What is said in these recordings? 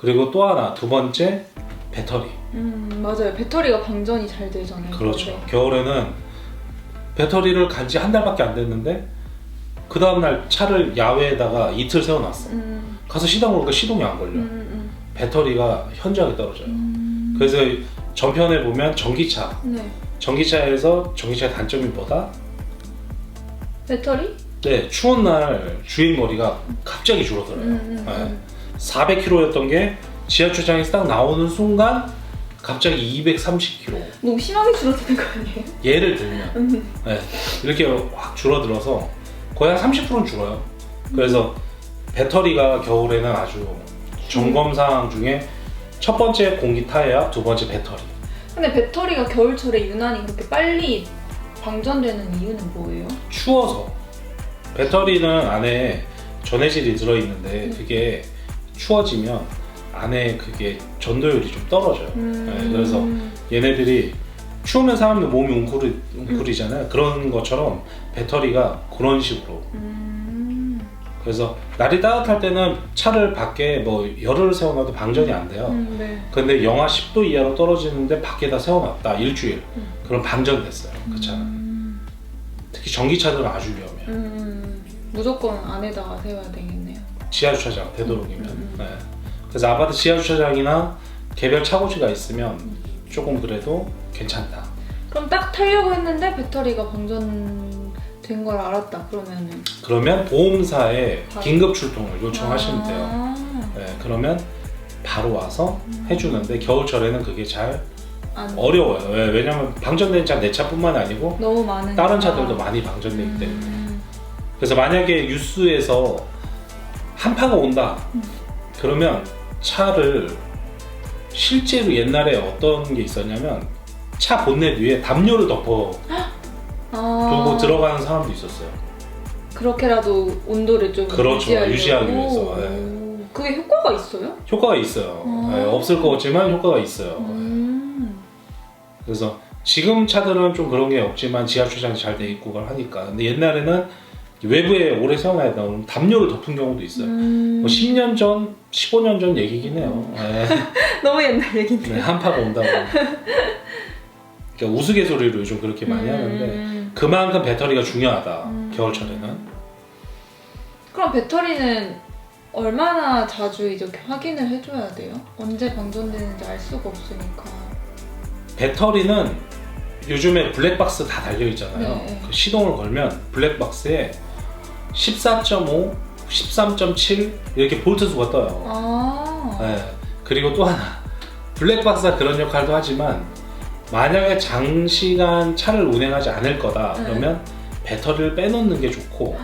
그리고 또 하나, 두 번째, 배터리. 맞아요. 배터리가 방전이 잘 되잖아요. 그렇죠. 겨울에. 겨울에는 배터리를 간 지 한 달밖에 안 됐는데 그 다음날 차를 야외에다가 이틀 세워놨어. 가서 시동 걸니까 시동이 안 걸려. 배터리가 현저하게 떨어져요. 그래서 전편에 보면 전기차. 네. 전기차에서 전기차의 단점이 뭐다? 배터리? 네, 추운 날 주행거리가 갑자기 줄어들어요. 네. 400km였던 게 지하주차장에서 딱 나오는 순간 갑자기 230km. 너무 심하게 줄어드는 거 아니에요? 예를 들면 네, 이렇게 확 줄어들어서 거의 한 30%는 줄어요. 그래서 배터리가 겨울에는 아주 점검사항 중에 첫 번째 공기 타이어, 두 번째 배터리. 근데 배터리가 겨울철에 유난히 그렇게 빨리 방전되는 이유는 뭐예요? 추워서. 배터리는 안에 전해질이 들어있는데 그게 추워지면 안에 그게 전도율이 좀 떨어져요. 네, 그래서 얘네들이 추우면 사람들 몸이 웅크리잖아요. 그런 것처럼 배터리가 그런 식으로. 그래서 날이 따뜻할 때는 차를 밖에 뭐 열흘 세워놔도 방전이 안 돼요. 네. 근데 영하 10도 이하로 떨어지는데 밖에다 세워놨다 일주일. 그럼 방전됐어요. 그 차는. 특히 전기차들은 아주 위험해요. 무조건 안에다가 세워야 되겠네요. 지하주차장 되도록이면. 네. 그래서 아파트 지하주차장이나 개별 차고지가 있으면 조금 그래도 괜찮다. 그럼 딱 타려고 했는데 배터리가 방전된 걸 알았다 그러면 보험사에 바로. 긴급 출동을 요청하시면 돼요. 네, 그러면 바로 와서 해주는데 겨울철에는 그게 잘 어려워요. 네, 왜냐면 방전된 차 내 차뿐만 아니고 너무 많은 다른 차들도 많이 방전되기 때문에. 그래서 만약에 뉴스에서 한파가 온다 그러면 차를 실제로 옛날에 어떤 게 있었냐면 차 본넷 위에 담요를 덮어 두고 들어가는 사람도 있었어요. 그렇게라도 온도를 좀 그렇죠. 유지하기 위해서. 네. 그게 효과가 있어요? 효과가 있어요. 네, 없을 것 같지만 효과가 있어요. 그래서 지금 차들은 좀 그런 게 없지만 지하주차장이 잘 돼 있고 하니까. 근데 옛날에는 외부에 오래 세워놔야 되면 담요를 덮은 경우도 있어요. 뭐 10년 전, 15년 전 얘기긴 해요. 네. 너무 옛날 얘긴데. 네, 한파가 온다고. 그러니까 우스갯소리로 요즘 그렇게 많이 하는데 그만큼 배터리가 중요하다. 겨울철에는. 그럼 배터리는 얼마나 자주 이렇게 확인을 해줘야 돼요? 언제 방전되는지 알 수가 없으니까. 배터리는 요즘에 블랙박스 다 달려있잖아요. 네. 그 시동을 걸면 블랙박스에 14.5, 13.7 이렇게 볼트 수가 떠요. 네. 그리고 또 하나, 블랙박스가 그런 역할도 하지만 만약에 장시간 차를 운행하지 않을 거다 그러면 배터리를 빼놓는 게 좋고,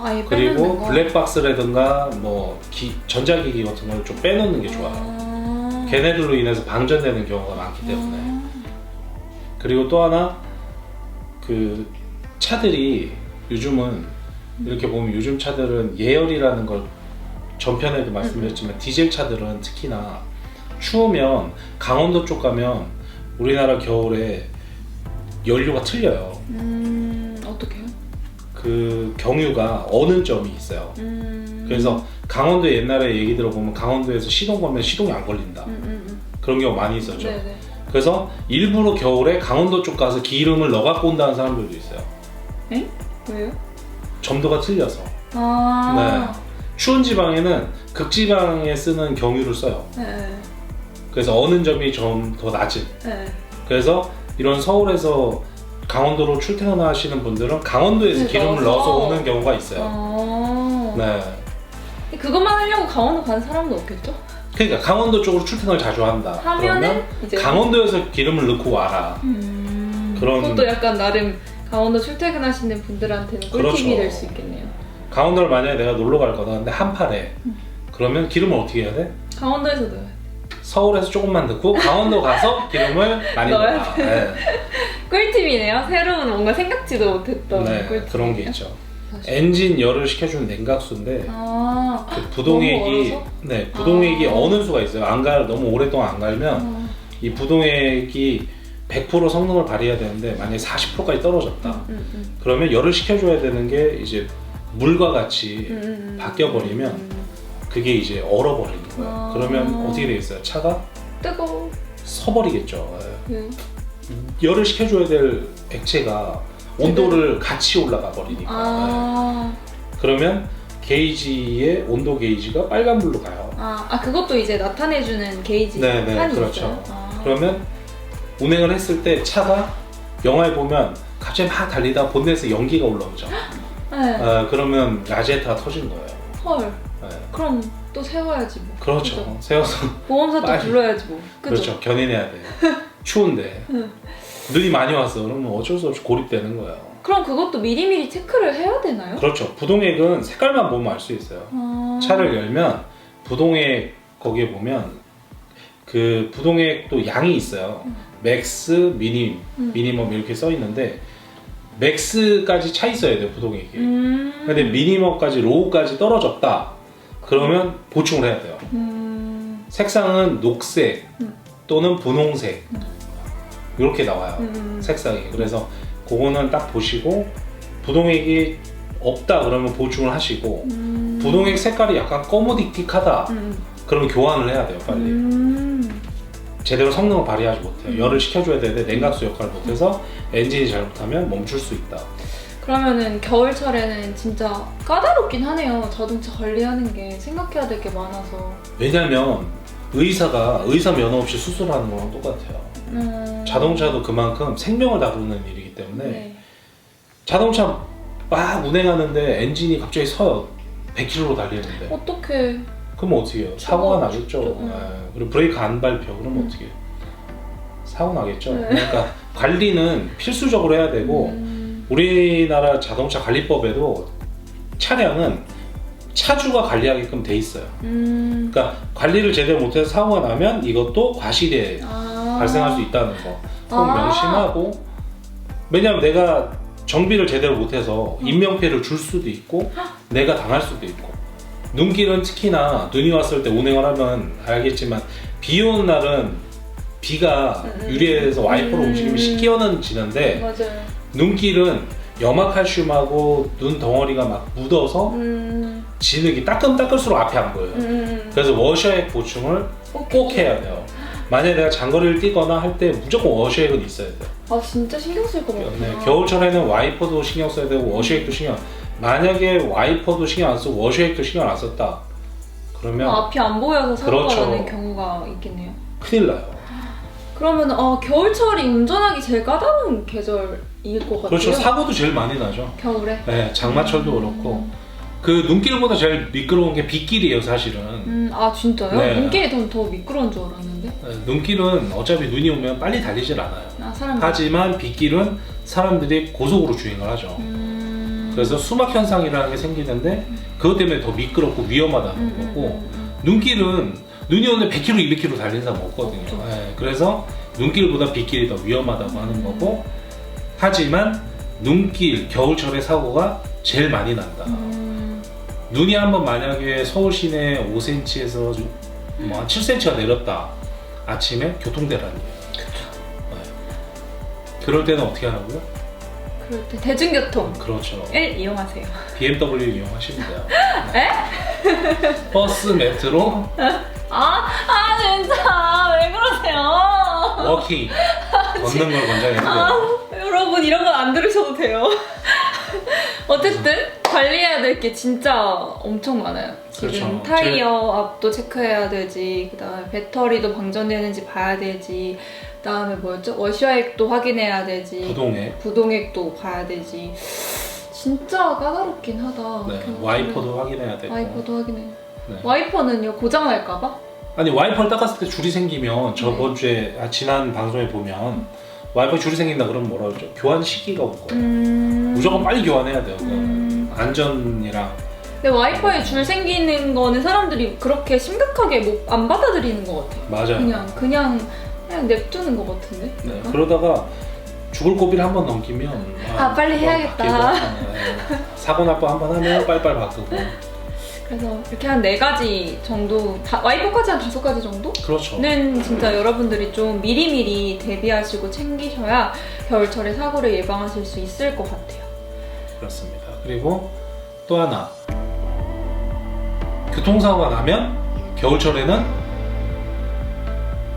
아예 그리고 거? 블랙박스라든가 뭐 전자기기 같은 걸 좀 빼놓는 게 좋아요. 걔네들로 인해서 방전되는 경우가 많기 때문에. 그리고 또 하나, 그 차들이 요즘은 이렇게 보면 요즘 차들은 예열이라는 걸 전편에도 말씀드렸지만 디젤 차들은 특히나 추우면 강원도 쪽 가면 우리나라 겨울에 연료가 틀려요. 어떻게요? 그 경유가 어느 점이 있어요. 그래서 강원도 옛날에 얘기 들어보면 강원도에서 시동 걸면 시동이 안 걸린다. 그런 경우 많이 있었죠. 네네. 그래서 일부러 겨울에 강원도 쪽 가서 기름을 넣어 갖고 온다는 사람들도 있어요. 에? 왜요? 점도가 틀려서. 네. 추운 지방에는 극지방에 쓰는 경유를 써요. 네. 그래서 어느 점이 좀 더 낮은. 네. 그래서 이런 서울에서 강원도로 출퇴근하시는 분들은 강원도에서 기름을 넣어서 오는 경우가 있어요. 네. 그것만 하려고 강원도 가는 사람도 없겠죠? 그러니까 강원도 쪽으로 출퇴근을 자주 한다. 그러면 이제 강원도에서 기름을 넣고 와라. 그런. 그것도 약간 나름 강원도 출퇴근하시는 분들한테는 꿀팁이 그렇죠. 될 수 있겠네요. 강원도를 만약에 내가 놀러 갈 거다. 근데 한파래. 그러면 기름을 어떻게 해야 돼? 강원도에서 넣어요. 서울에서 조금만 넣고 강원도 가서 기름을 많이 넣어야 넣어라. 네. 꿀팁이네요. 새로운 뭔가 생각지도 못했던 네, 꿀팁. 그런 게 있죠. 엔진 열을 식혀주는 냉각수인데 그 부동액이 너무 네 부동액이 어느 수가 있어요. 너무 오랫동안 안 갈면 이 부동액이 100% 성능을 발휘해야 되는데 만약에 40%까지 떨어졌다. 그러면 열을 식혀줘야 되는 게 이제 물과 같이 바뀌어 버리면 그게 이제 얼어버리는 거예요. 아. 그러면 어떻게 되겠어요? 차가 뜨거워. 서버리겠죠. 네. 열을 식혀줘야 될 액체가 온도를 같이 올라가 버리니까. 아, 그러면 게이지의 온도 게이지가 빨간불로 가요. 그것도 이제 나타내주는 게이지 네네, 판이 그렇죠. 있어요? 그러면 운행을 했을 때 차가 영화에 보면 갑자기 막 달리다 본넷에 연기가 올라오죠. 네. 그러면 라제타가 터진 거예요. 헐. 네. 그럼 또 세워야지 뭐. 그렇죠. 그죠? 세워서 보험사 또 빨리. 불러야지 뭐. 그죠? 그렇죠. 견인해야 돼. 추운데 눈이 많이 왔어. 그러면 어쩔 수 없이 고립되는 거예요. 그럼 그것도 미리미리 체크를 해야 되나요? 그렇죠. 부동액은 색깔만 보면 알 수 있어요. 차를 열면 부동액 거기에 보면 그 부동액도 양이 있어요. 맥스, 미니멈 이렇게 써 있는데 맥스까지 차 있어야 돼요, 부동액이. 근데 미니멈까지 로우까지 떨어졌다. 그러면 보충을 해야 돼요. 색상은 녹색 또는 분홍색 이렇게 나와요. 색상이. 그래서 그거는 딱 보시고 부동액이 없다 그러면 보충을 하시고 부동액 색깔이 약간 꺼무딕틱하다 그러면 교환을 해야 돼요, 빨리. 제대로 성능을 발휘하지 못해요. 열을 식혀줘야 되는데 냉각수 역할을 못해서 엔진이 잘못하면 멈출 수 있다. 그러면은 겨울철에는 진짜 까다롭긴 하네요. 자동차 관리하는 게 생각해야 될 게 많아서. 왜냐면 의사 면허 없이 수술하는 거랑 똑같아요. 자동차도 그만큼 생명을 다루는 일이기 때문에 네. 자동차 막 운행하는데 엔진이 갑자기 서요. 100km로 달리는데. 어떡해. 그럼 어떻게 해요? 사고가 사고가 나겠죠. 나죠. 예. 그리고 브레이크 안 밟혀. 그러면 어떻게 해요? 사고 나겠죠. 네. 그러니까 관리는 필수적으로 해야 되고 우리나라 자동차 관리법에도 차량은 차주가 관리하게끔 돼 있어요. 그러니까 관리를 제대로 못해서 사고가 나면 이것도 과실에 발생할 수 있다는 거 꼭 명심하고, 왜냐면 내가 정비를 제대로 못해서 인명피해를 줄 수도 있고 내가 당할 수도 있고, 눈길은 특히나 눈이 왔을 때 운행을 하면 알겠지만 비 오는 날은 비가 유리에서 와이퍼로 움직이면 씻겨지는데 맞아요. 눈길은 염화칼슘하고 눈 덩어리가 막 묻어서 진흙이 따끔 닦을수록 앞이 안 보여요. 그래서 워셔액 보충을 꼭 해야 돼요. 만약에 내가 장거리를 뛰거나 할 때 무조건 워셔액은 있어야 돼요. 아 진짜 신경 쓸 것 같아요. 네, 겨울철에는 와이퍼도 신경 써야 되고 워셔액도 신경. 만약에 와이퍼도 신경 안 쓰고 워셔액도 신경 안 썼다 그러면 앞이 안 보여서 사고가 그렇죠. 나는 경우가 있겠네요. 큰일 나요. 그러면 겨울철이 운전하기 제일 까다로운 계절일 것 같아요. 그렇죠. 사고도 제일 많이 나죠. 겨울에. 네, 장마철도 그렇고 그 눈길보다 제일 미끄러운 게 빗길이에요, 사실은. 아 진짜요? 네. 눈길이 더 미끄러운 줄 알았는데. 네, 눈길은 어차피 눈이 오면 빨리 달리질 않아요. 사람. 하지만 빗길은 사람들이 고속으로 주행을 하죠. 그래서 수막 현상이라는 게 생기는데 그것 때문에 더 미끄럽고 위험하다는 거고, 눈길은 눈이 오는데 100km, 200km 달리는 사람 없거든요. 네, 그래서 눈길보다 빗길이 더 위험하다고 하는 거고, 하지만 눈길, 겨울철에 사고가 제일 많이 난다. 눈이 한번 만약에 서울 시내 5cm에서 뭐 7cm가 내렸다. 아침에 교통대란이에요. 네. 그럴 때는 어떻게 하라고요? 그럴 때 대중교통 그렇죠. 1 이용하세요. BMW 이용하시면 돼요. 네. 버스, 메트로, 진짜 왜 그러세요? 워킹 걷는 걸 권장해드려요. 여러분 이런 건 안 들으셔도 돼요. 어쨌든 관리해야 될 게 진짜 엄청 많아요. 지금 그렇죠. 타이어 앞도 체크해야 되지, 그다음에 배터리도 방전되는지 봐야 되지, 그다음에 뭐였죠? 워셔액도 확인해야 되지, 부동액도 봐야 되지. 진짜 까다롭긴 하다. 네, 와이퍼도 확인해야 되고. 와이퍼도 확인해. 네. 와이퍼는요, 고장 날까봐? 아니, 와이퍼를 닦았을 때 줄이 생기면 저번 주에 지난 방송에 보면 와이퍼 줄이 생긴다 그러면 뭐라 그러죠? 교환 시기가 올 거예요. 무조건 빨리 교환해야 돼요. 안전이랑. 근데 와이퍼에 줄 생기는 거는 사람들이 그렇게 심각하게 안 받아들이는 것 같아요. 맞아요. 그냥 냅두는 것 같은데. 네, 그러다가 죽을 고비를 한번 넘기면 빨리 해야겠다. 사고 날 뻔 한번 하면 빨빨 바꾸고. 그래서 이렇게 한 4가지 정도, 와이퍼까지 한 5가지 정도? 그렇죠. 는 진짜 여러분들이 좀 미리미리 대비하시고 챙기셔야 겨울철에 사고를 예방하실 수 있을 것 같아요. 그렇습니다. 그리고 또 하나,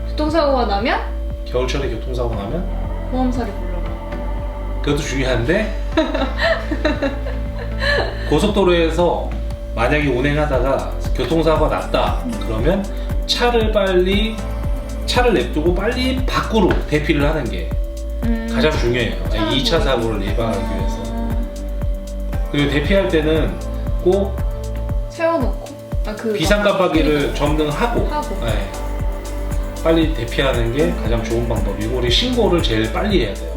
교통사고가 나면 겨울철에 교통사고가 나면 보험사를 불러라. 그것도 중요한데 고속도로에서 만약에 운행하다가 교통사고가 났다 그러면 차를 냅두고 빨리 밖으로 대피를 하는 게 가장 중요해요. 2차 사고를 예방하기 위해서. 그리고 대피할 때는 꼭 세워놓고 비상 깜빡이를 점등하고 네, 빨리 대피하는 게 가장 좋은 방법이고 우리 신고를 제일 빨리 해야 돼요.